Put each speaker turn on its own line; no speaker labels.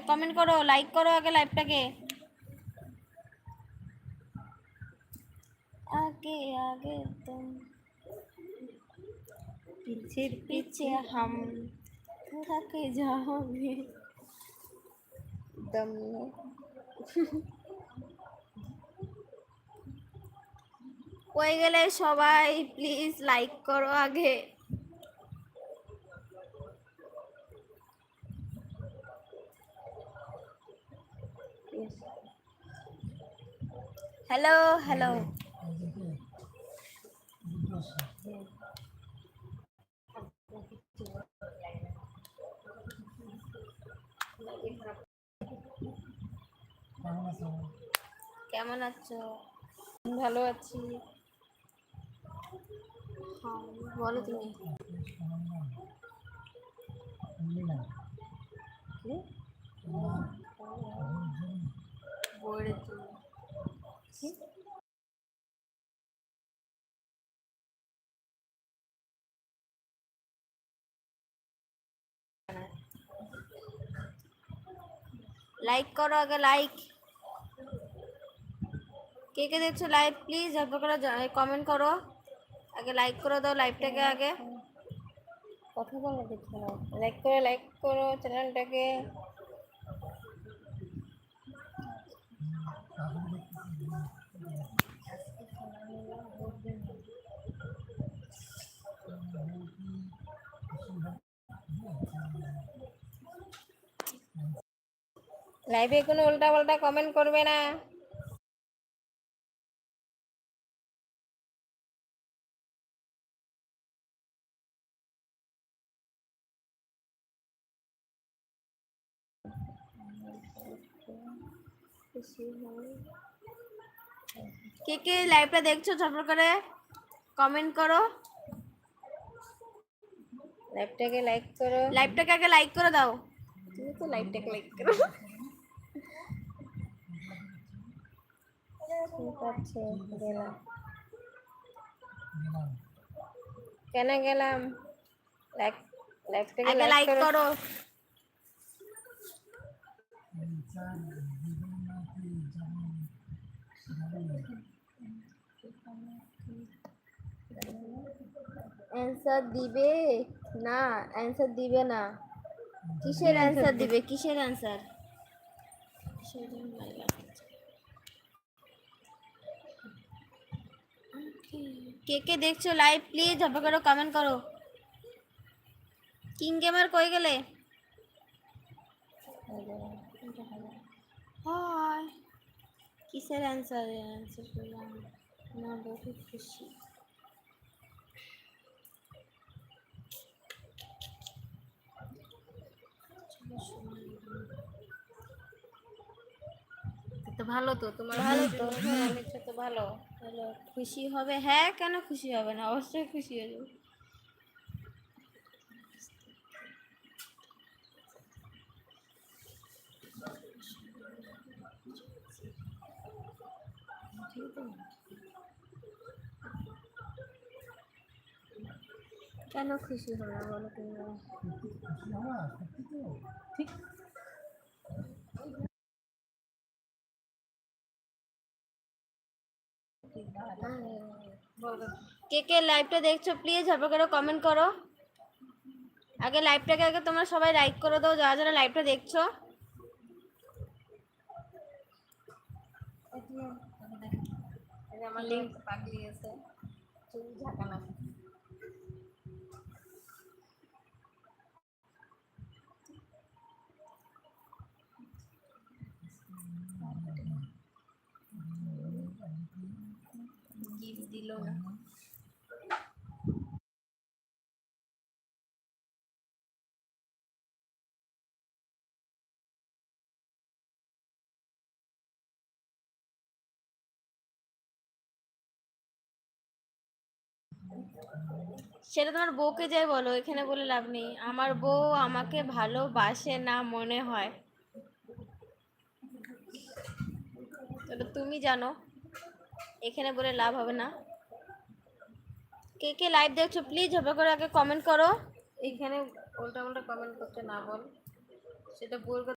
Comment করো, like করো আগে লাইভটাকে। आगे आगे तुम पीछे पीछे हम थक जाओगे दम में। হয়ে গেলে সবাই প্লিজ লাইক করো আগে। Hello hello. কেমন আছো? ভালো আছি। হ্যাঁ বলো তুমি। লাইক করো আগে, লাইক। কে কে দেখছো লাইভ প্লিজ ঝটপট করে কমেন্ট করো আগে, লাইক করে দাও লাইভটাকে আগে। কথা বলো দেখছো না, লাইক করো চ্যানেলটাকে। লাইভে কোনো উল্টা পাল্টা কমেন্ট করবে না। কে কে লাইভটা দেখছো ঝটপট করে কমেন্ট করো। লাইভটাকে লাইক করো, লাইভটাকে আগে লাইক করে দাও। তুমি তো লাইভটাকে লাইক করো। ঠিক আছে গেলাম। কেন গেলাম? লাইভটাকে আগে লাইক করো। অ্যানসার দিবে না, অ্যানসার দিবে না। কিসের অ্যানসার দিবে? কিসের অ্যানসার? কে কে দেখছো লাইভ প্লিজ ঝপা করো কমেন্ট করো। কিং গেমার কই গেলে? হাই কিসের অ্যানসার? অ্যানসার করলাম না, বহুত খুশি। তো ভালো তো, তোমার ভালো তো, তো ভালো ভালো। খুশি হবে? হ্যাঁ কেন খুশি হবে না, অবশ্যই খুশি হয়ে যাবে। কেন খুশি হবে না বলো তুমি? ঠিক কে কে লাইভটা দেখছো প্লিজ ঝপা করে কমেন্ট করো আগে। লাইভটাকে আগে তোমরা সবাই লাইক করে দাও যারা যারা লাইভটা দেখছো। আমার লিংক পাগলি আছে চুল ঝাঁকানা। গিফট দিল না। সেটা তোমার বউকে যাই বলো, এখানে বলে লাভ নেই। আমার বউ আমাকে ভালোবাসে না মনে হয়, এটা তুমি জানো, এখানে বলে লাভ হবে না। কে কে লাইভ দেখছো প্লিজ ঝপা করে আগে কমেন্ট করো। এখানে উল্টা উল্টা কমেন্ট করতে না বল, সেটা বলবো।